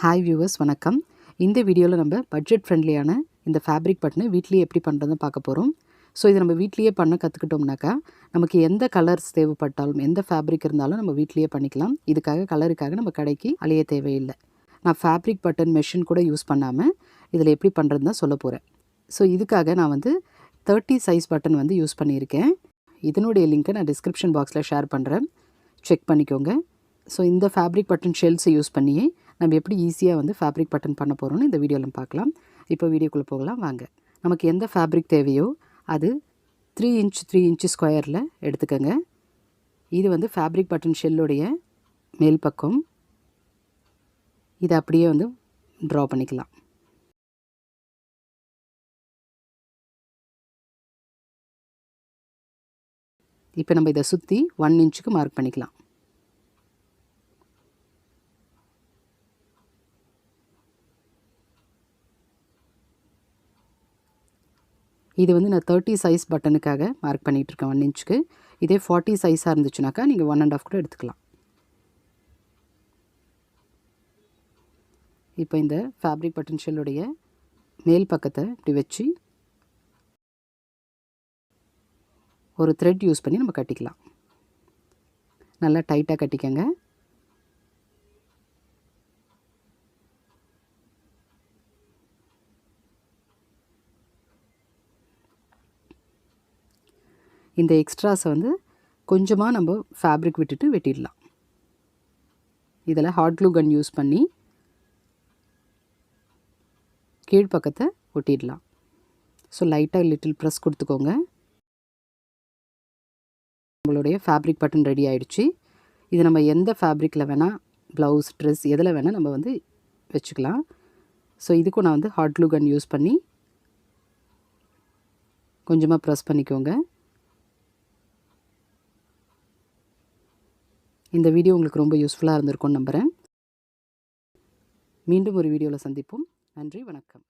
Hi viewers, வணக்கம். இந்த வீடியோவில் நம்ம பட்ஜெட் ஃப்ரெண்ட்லியான இந்த ஃபேப்ரிக் பட்டனை வீட்லேயே எப்படி பண்ணுறதுன்னு பார்க்க போகிறோம். ஸோ இதை நம்ம வீட்லேயே பண்ண கற்றுக்கிட்டோம்னாக்கா நமக்கு எந்த கலர்ஸ் தேவைப்பட்டாலும் எந்த ஃபேப்ரிக் இருந்தாலும் நம்ம வீட்லேயே பண்ணிக்கலாம். கலருக்காக நம்ம கடைக்கு அலைய தேவையில்லை. நான் ஃபேப்ரிக் பட்டன் மெஷின் கூட யூஸ் பண்ணாமல் இதில் எப்படி பண்ணுறதுன்னு தான் சொல்ல போகிறேன். ஸோ இதுக்காக நான் 30 சைஸ் பட்டன் யூஸ் பண்ணியிருக்கேன். இதனுடைய லிங்க்கை நான் டிஸ்கிரிப்ஷன் பாக்ஸில் ஷேர் பண்ணுறேன், செக் பண்ணிக்கோங்க. ஸோ இந்த ஃபேப்ரிக் பட்டன் ஷெல்ஸை யூஸ் பண்ணியே நம்ம எப்படி ஈஸியாக ஃபேப்ரிக் பட்டன் பண்ண போகிறோன்னு இந்த வீடியோவில் பார்க்கலாம். இப்போ வீடியோக்குள்ளே போகலாம் வாங்க. நமக்கு எந்த ஃபேப்ரிக் தேவையோ அது 3 இன்ச் 3 இன்ச் ஸ்கொயரில் எடுத்துக்கோங்க. இது ஃபேப்ரிக் பட்டன் ஷெல்லுடைய மேல் பக்கம். இதை அப்படியே ட்ரா பண்ணிக்கலாம். இப்போ நம்ம இதை சுற்றி 1 இன்ச்சுக்கு மார்க் பண்ணிக்கலாம். இது நான் 30 சைஸ் பட்டனுக்காக மார்க் பண்ணிகிட்ருக்கேன் 1 இன்ச்சுக்கு. இதே 40 சைஸாக இருந்துச்சுனாக்கா நீங்கள் 1.5 கூட எடுத்துக்கலாம். இப்போ இந்த ஃபேப்ரிக் பட்டன் ஷெல்லுடைய மேல் பக்கத்தை இப்படி வச்சு ஒரு த்ரெட் யூஸ் பண்ணி நம்ம கட்டிக்கலாம். நல்லா டைட்டாக கட்டிக்கங்க. இந்த எக்ஸ்ட்ராஸை கொஞ்சமாக நம்ம ஃபேப்ரிக் விட்டுட்டு வெட்டிடலாம். இதில் ஹாட் க்ளூ கன் யூஸ் பண்ணி கீழ்ப்பக்கத்தை ஒட்டிடலாம். ஸோ லைட்டாக லிட்டில் ப்ரெஸ் கொடுத்துக்கோங்க. நம்மளுடைய ஃபேப்ரிக் பட்டன் ரெடி ஆகிடுச்சு. இது நம்ம எந்த ஃபேப்ரிக்கில் வேணால், ப்ளவுஸ், ட்ரெஸ் எதில் வேணால் நம்ம வச்சுக்கலாம். ஸோ இதுக்கும் நான் ஹாட் க்ளூ கன் யூஸ் பண்ணி கொஞ்சமாக ப்ரெஸ் பண்ணிக்கோங்க. இந்த வீடியோ உங்களுக்கு ரொம்ப யூஸ்ஃபுல்லாக இருந்திருக்கும்னு நம்புகிறேன். மீண்டும் ஒரு வீடியோவில் சந்திப்போம். நன்றி, வணக்கம்.